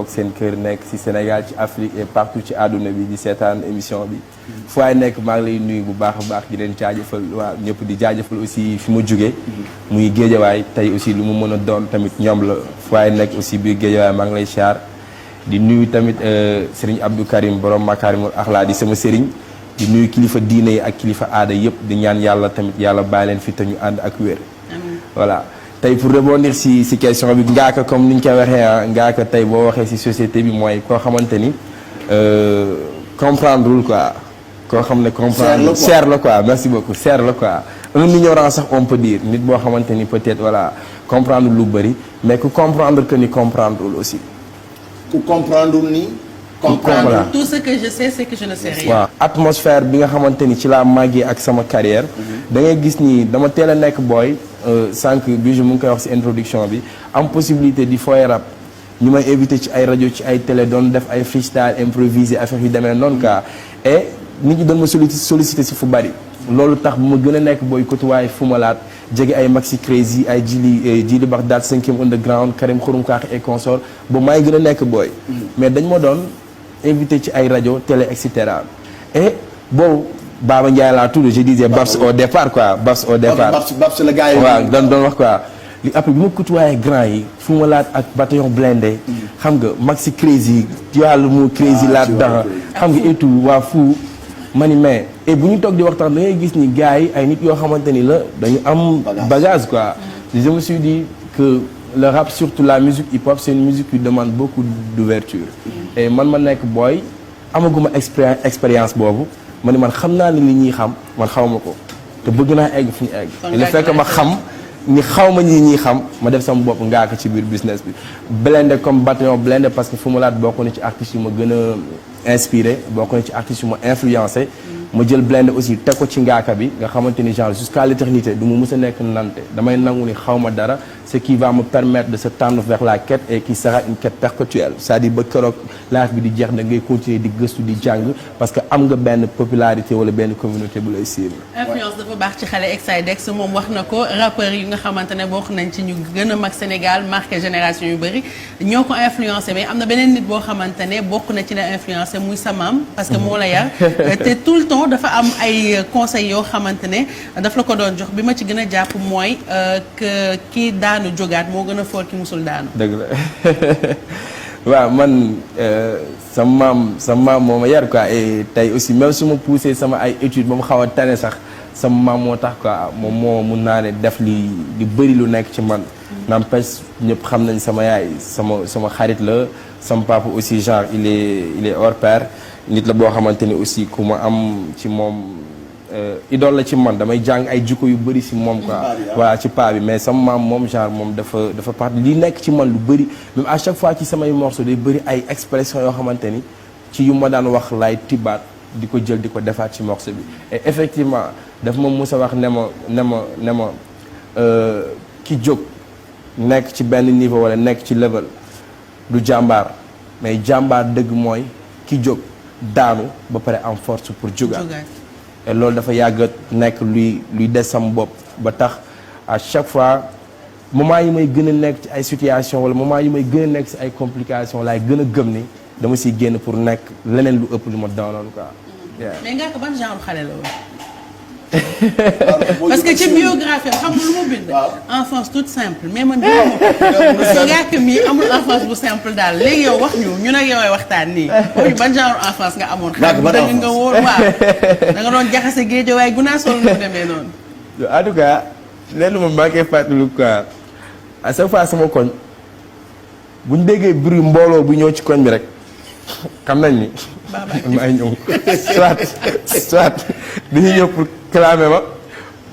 seen kër nekk ci Sénégal ci Afrique et partout ci àdduna bi di seetaan émission bi fu waay nekk maa ngi lay nuyu bu baax a baax di leen jaajëfal waaw ñëpp di jaajëfal aussi fi ma jógee muy Géejawaay tey aussi lu mu mën a doon tamit ñoom la fu waay nekk aussi biir Géejawaay maa ngi lay siyaar di nuyu tamit Serigne Abdou Karim borom Makaarimul Axlaa di sama Serigne di nuyu kilifa diine yi ak kilifa aada yëpp di ñaan yàlla tamit yàlla bàyyi leen fi te ñu ànd ak wér voilà tey pour rebondir si question bi Ngaaka comme ni ñu koy waxee ah Ngaaka tey boo waxee si société bi mooy koo xamante ni comprendrewul quoi koo xam ne comprendre cher la quoi merci beaucoup cher la quoi un ignorant sax on peut dire nit boo xamante ni peut-être voilà comprendre lu bëri mais ku comprendre que ni comprendrewul aussi ku comprendre ni comprendre tout ce que je sais c'est que je ne sais rien. waaw atmosphère bi nga xamante ni ci laa màggee ak sama carrière da ngay gis ni dama teel a nekk booy sànq bi je mu ngi koy wax ci introduction bi am possibilité di fooy rap ñu may invité ci ay rajo ci ay télé doon def ay freestyle improvisé affaire yu demee noonu quoi et nit ñi doon ma sollicité si fu bari loolu tax bu ma gën a nekk booy côtoyé fu ma laat jege ay Maxi Crazy ay Jili Bagdad 5e underground Karim Xurum Kaax et consort ba maay gën a nekk booy mais dañ ma doon invité ci ay rajo télé et cetera et boobu Baba Ndiaye laa tudd je disais Babs au départ quoi Babs au départ Babs la gars yi waaw doon wax quoi li après bi ma côtoyé grand yi fu ma laat ak bataillon blindé xam nga Maxi Crazy yàlla mu Crazy laat dans xam nga et tout waa fu ma ni mais et bu ñu toog di waxtaan da ngay gis ni gars yi ay nit yoo xamante ni la dañu am bagage quoi je me suis dit que le rap surtout la musique hip-hop c'est une musique qui demande beaucoup d'ouverture et man ma nekk booy amaguma expérience boobu ma ni man xam naa ni li ñuy xam man xaw ma ko te bëgg naa egg fu ñu egg le fait que ma xam ni xaw ma ñi ñuy xam ma def sama bopp Ngaaka ci biir business bi blindé comme bataillon blindé parce que fu mu laat bokk na ci artistes yu ma gën a inspiré bokk na ci artistes yu ma influencé ma jël blindé aussi teg ko ci Ngaaka bi nga xamante ni genre jusqu'à l'éternité du mu mës a nekk nante damay nangu ni xaw ma dara ce qui va me permettre de se tendre vers la quête et qui sera une quête perpétuelle c'est-à-dire ba keroog life bi di jeex da ngay continuer di gëstu di jàng parce que am nga benn popularité wala benn communauté bu lay suivre. influence dafa baax ci xale Exidex moom wax na ko rappeurs yi nga xamante ne bokk nañ ci ñu gën a mag Sénégal marqué génération yu bëri ñoo ko influencé mais am na beneen nit boo xamante ne bokk na ci la influencé muy sa maam parce que moo la yar te tout le temps dafa am ay conseils yoo xamante ne daf la ko doon jox bi ma ci gën a jàpp mooy que kii daanu jógaat moo gën a fort ki musul daanu. dëgg la waaw man sama maam moo ma yar quoi et tey aussi même su ma poussé sama ay études ba mu xaw a tane sax sama maam moo tax quoi moom moo mun naa ne def li bëri lu nekk ci man. n'empêche ñëpp xam nañ sama yaay sama xarit la sama papa aussi genre il est hors pair nit la boo xamante ni aussi ku ma am ci moom. idole la ci man damay jàng ay jikko yu bëri si moom quoi voilà ci paa bi mais sama maam moom genre moom dafa part li nekk ci man lu bëri même à chaque fois ci samay morceaux day bëri ay expression yoo xamante ni ci yu ma daan wax laay tibaat di ko jël di ko defaat ci morceau bi et effectivement daf ma mus a wax ne ma ki jóg nekk ci benn niveau wala nekk ci level du jàmbaar mais jàmbaar dëgg mooy ki jóg daanu ba pare am force pour jógaat et loolu dafa yàgg nekk luy des sama bopp ba tax à chaque fois moment yi may gën a nekk ci ay situation wala moment yi may gën a nekk ci ay complications laay gën a gëm ni dama siy génn pour nekk leneen lu ëpp lu ma doonoon quoi. mais nga ko ban genre xale la woon. parce que ci biographie xam nga lu ma bind. enfance toute simple mais man gëmuma ko. parce que Ngaaka mi amul enfance bu simple daal léegi yow wax ñu nag yow waxtaan nii. ban genre enfance nga amoon. xam nga dëgg nga wóor waaw. da nga doon jaxase géej waaye gunaa sol nu demee noonu. en tout cas lenn moom maa ngi koy fàttaliku quoi à chaque fois sama koñ bu ñu déggee bruit mbooloo bu ñëw ci koñ bi rek xam nañ ni. maay ñëw soit dañuy ñëw pour clamer ma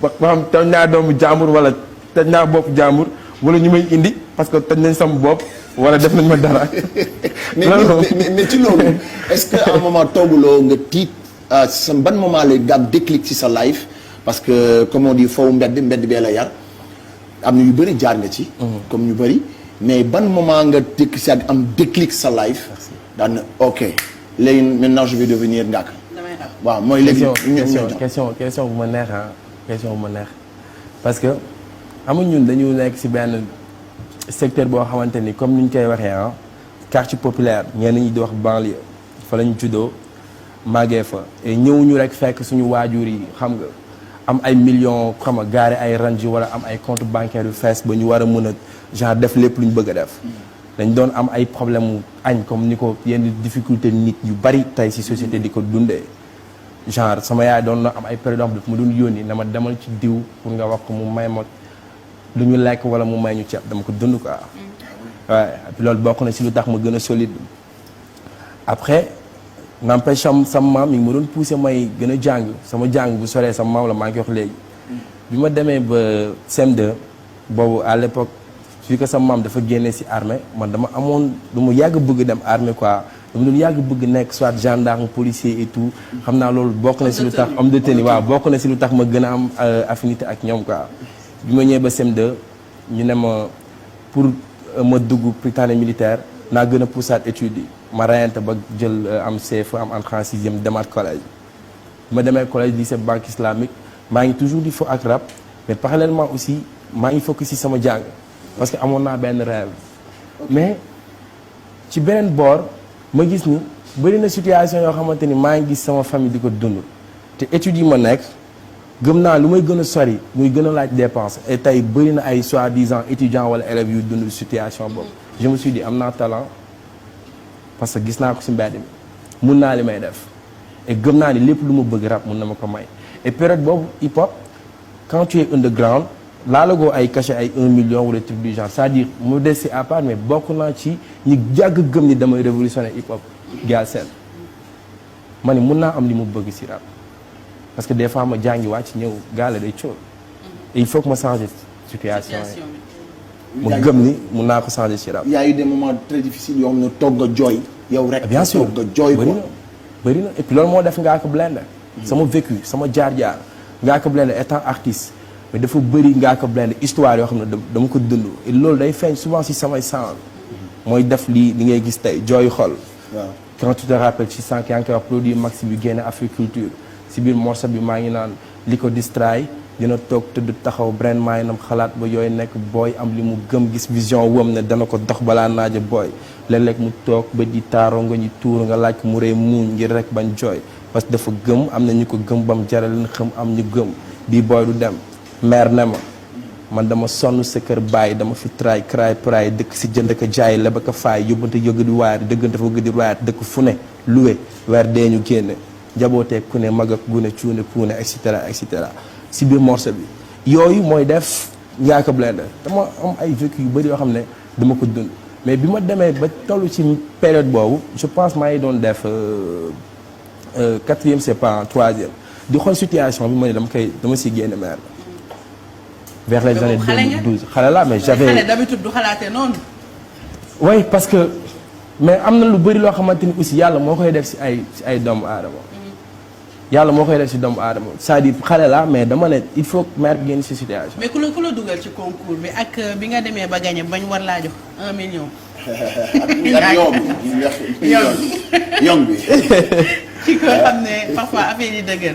ba xam toj naa doomu jàmbur wala toj naa bopp jàmbur wala ñu may indi parce que toj nañ sama bopp wala def nañ ma dara. mais ci loolu est-ce que à un moment tooguloo nga tiit sa ban moment lay gàpp déclic ci sa life parce que comme on dit foofu mbedd bee la yar am na yu bëri jaar nga ci. comme ñu bëri mais ban moment nga dëkk si ak am déclic sa life. daan ok. léegi maintenant je vais devenir Ngaaka. waaw mooy léegi. question bu ma neex question bu ma neex parce que amuñ ñun dañu nekk ci benn secteur boo xamante ni comme ni ñu koy waxee quartier populaire ñenn ñi di wax banlieue fa la ñu juddoo màggee fa et ñëwuñu rek fekk suñu waajur yi xam nga am ay millions xam nga gaare ay ranji wala am ay compte bancaire yu fees ba ñu war a mën a genre def lépp lu ñu bëgg a def dañ doon am ay problème mu añ comme ni ko yenn difficulté nit yu bari tey ci société di ko dundee genre sama yaay doon na am ay période daf ma doon yónni na ma demal ci diw pour nga wax ko mu may ma lu ñu lekk wala mu may ñu ceeb dama ko dund quoi waaye loolu bokk na ci lu tax ma gën a solide après n'empêche sama maam mi ngi ma doon poussé may gën a jàng sama jàng bu soree sama maam la maa ngi wax léegi bi ma demee ba CM2 boobu à l'époque vu que sama maam dafa génnee ci armée man dama amoon lu mu yàgg bëgg dem armée quoi dama doon yàgg bëgg nekk soit gendarme policier et tout xam naa loolu bokk na ci lu tax homme de tenue waaw bokk na ci lu tax ma gën a am affinité ak ñoom quoi bi ma ñëwee ba CM2 ñu ne ma pour ma dugg Prytanée militaire naa gën a poussaat études yi ma rayante ba jël am CFEE am entrée en sixième demaat collège ma demee collège lycée banque islamique maa ngi toujours di fo ak rap mais parallèlement aussi maa ngi focus ci sama jàng parce que amoon naa benn rêve mais ci beneen boor ma gis ni bëri na situation yoo xamante ni maa ngi gis sama famille di ko dund te études yi ma nekk gëm naa lu may gën a sori muy gën a laaj dépense et tey bëri na ay soi-disant étudiants wala élèves yu dund situation boobu je me suis dit am naa talent parce que gis naa ko ci mbedd mi mun naa li may def et gëm naa ni lépp lu ma bëgg rap mun na ma ko may et période boobu hip hop quand tu es underground laalagoo ay cachet ay 1 million wala truc du genre c'est-à-dire mu des ci à part mais bokk naa ci ñi jàgg gëm ni damay révolutionner hip hop Galsen ma ni mun naa am li mu bëgg ci rap parce que des fois ma jàngi wàcc ñëw gaale day cóol et il faut que ma changer situation yi ma gëm ni mun naa ko changer ci rap. y a eu des moments très difficiles yoo xam ne toog nga jooy yow rek. bien sûr toog nga jooy quoi bëri na et puis loolu moo def Ngaaka Blindé sama vécu sama jaar-jaar Ngaaka Blindé étant artiste mais dafa bëri Ngaaka Blindé histoire yoo xam ne dama ko dund et loolu day feeñ souvent ci samay sound mooy def lii li ngay gis tey jooyu xol. waaw quand tu te rappelles ci sànq yaa ngi koy wax produit maxi bi génne Africulture ci biir morceau bi maa ngi naan li ko distray dina toog tëdd taxaw brain maa ngi nam xalaat ba yooyu nekk booy am li mu gëm gis vision wëm ne dana ko dox balaa naaja booy léeg-léeg mu toog ba di taaroo nga ñu tuur nga laaj ko mu ree muuñ ngir rek bañ jooy parce que dafa gëm am na ñu ko gëm bam jaral leen xam am ñu gëm bii booy du dem mère ne ma man dama sonn sa kër bàyyi dama fi try cry pray dëkk si jënd ko jaay leba ko faay yóbbante yëg di waar dëggante fa gë di waar dëkk fu ne loué weer dee ñu génne njabootee ku ne mag ak gune cuune puune et cetera et cetera si biir morceau bi yooyu mooy def Ngaaka Blindé dama am ay vécu yu bëri yoo xam ne dama ko dund mais bi ma demee ba toll ci période boobu je pense maa ngi doon def quatrième c'est pas troisième di xool situation bi ma ne dama siy génne mère vers les années 2012 xale la mais j'avais xale d'habitude du xalaatee noonu. oui parce que mais am na lu bëri loo xamante ni aussi yàlla moo koy def si ay doomu aadama yàlla moo koy def si doomu aadama c'est-à-dire xale la mais dama ne il faut que mère bi génn si situation. mais ku la dugal ci concours bi ak bi nga demee ba gagné bañ war laa jox 1 million. ak yomb bi ci ko xam ne parfois affaire yi dëgër.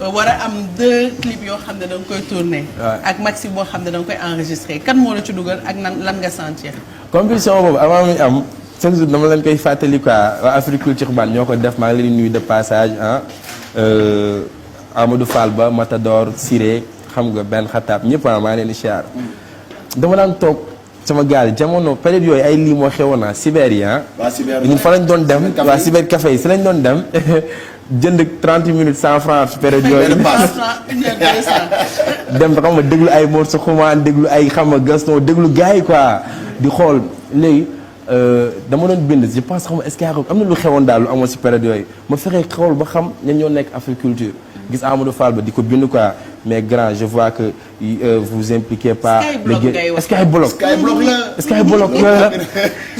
war a am 2 clips yoo xam ne da nga koy tourner. ak maxi boo xam ne da nga koy enregistrer kan moo la ci dugal ak lan nga sentir. compétition boobu avant muy am chaque jour dama leen koy fàttali quoi waa Africulture Band ñoo ko def maa ngi leen di nuyu de passage ah Amadou Fall ba Matador Siré xam nga benn xataab ñëpp maa ngi leen di siyaar dama daan toog sama gaal jamono période yooyu ay lii moo xewoon naa cyber yi ah. ñun fa lañ doon dem waa cyber café yi si lañ doon dem jënd 30 minutes 100 francs période yooyu. dem xam nga déglu ay morceaux xumaan déglu ay xam nga Gaston déglu gars yi quoi di xool léegi dama doon bind je pense xam nga est-ce que am na lu xewoon daal lu amoon si période yooyu ma fexe xool ba xam ñan ñoo nekk Africulture gis Amadou Fall ba di ko bind quoi mais grand je vois que vous impliquez pas. Skyblock la. Skyblock yooyu la.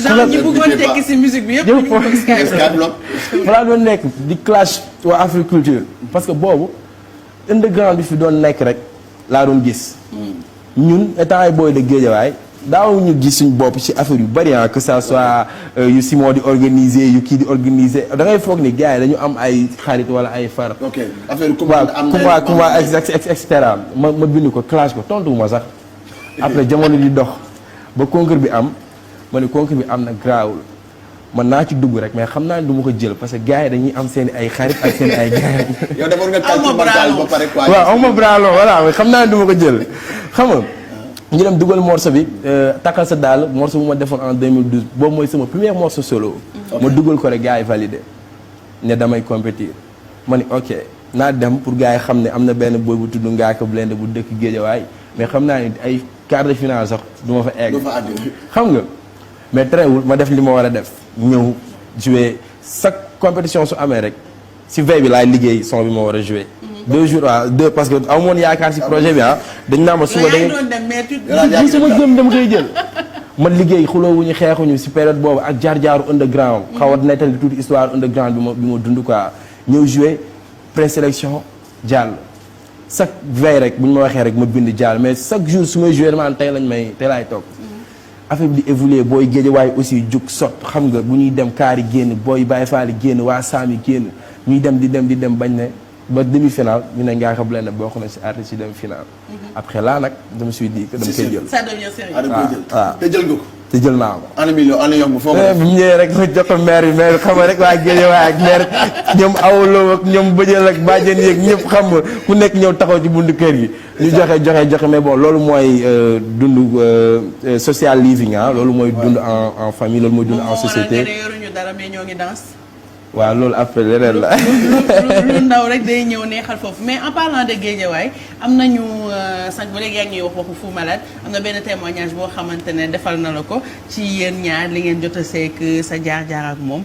genre ñi bëggoon tekki si musique bi yëpp ñu bëgg Skyblock. voilà doon nekk di clash waa Africulture parce que boobu underground bi fi doon nekk rek laa doon gis. ñun étant ay boy de Guédiawaye daaw ñu gis suñ bopp ci affaire yu bari que ça soit yu Simon di organiser yu kii di organiser da ngay foog ni gars yi dañu am ay xarit wala ay far. ok affaire Kumba et cetera ma bind ko clash ko tontu ma sax après jamono di dox ba concours bi am ma ne concours bi am na garaawul man naa ci dugg rek mais xam naa ne du ma ko jël parce que gars yi dañuy am seen ay xarit ak seen ay gars yow defoon nga calcul mental ba pare quoi. waaw am ma bralo voilà mais xam naa ne du ma ko jël xam nga ñu dem dugal morceau bi takkal sa daal morceau bu ma defoon en 2012 boobu mooy sama premier morceau solo. ma dugal ko rek gars yi validé ne damay compétir ma ni ok naa dem pour gars yi xam ne am na benn boy bu tudd Ngaaka Blindé bu dëkk Géejawaay mais xam naa ni ay quart de finale sax du ma fa egg. du fa àgg. xam nga mais teewul ma def li ma war a def ñëw jouer chaque compétition su amee rek si veille bi laay liggéey son bi ma war a jouer. 2 jours parce que amoon yaakaar si projet bi dañ naa ma suba da ngay su ma gëm dem koy jël. man liggéey xuloowuñu xeexuñu si période boobu ak jaar-jaaru underground. xaw a nettali tuuti histoire underground bi ma dund quoi ñëw jouer présélection jàll. chaque veille rek bu ñu ma waxee rek ma bind jàll mais chaque jour su may jouer man tey laay toog. affaire bi di évoluer booy Géejawaay aussi jug sot xam nga bu ñuy dem kaari génn booy Baye Fall génn waa Saami génn ñuy dem di dem bañ ne ba demi final ñu ne Ngaaka Blindé bokk na si artiste yi dem final. après là nag dama suis dit que dama koy jël. ça devient sérieux. waaw te jël nga ko. te jël naa ko. ana million ana yomb foo ko def. bu ñëwee rek ma jox ko maire bi maire xam nga rek waa Géejawaay ak maire ñoom awoloo ak ñoom bëjël ak bàjjen yeeg ñëpp xam nga ku nekk ñëw taxaw ci buntu kër gi. ñu joxe mais bon loolu mooy dund social living loolu mooy dund en famille loolu mooy dund en société. yoruñu dara mais ñoo ngi danse. waaw loolu après leneen la. lu ndaw rek day ñëw neexal foofu mais en parlant de Guédiawaye am nañu sànq ba léegi yaa ngi ñuy wax waxu Fou Malade am na benn témoignage boo xamante ne defal na la ko ci yéen ñaar li ngeen jot a seek sa jaar-jaar ak moom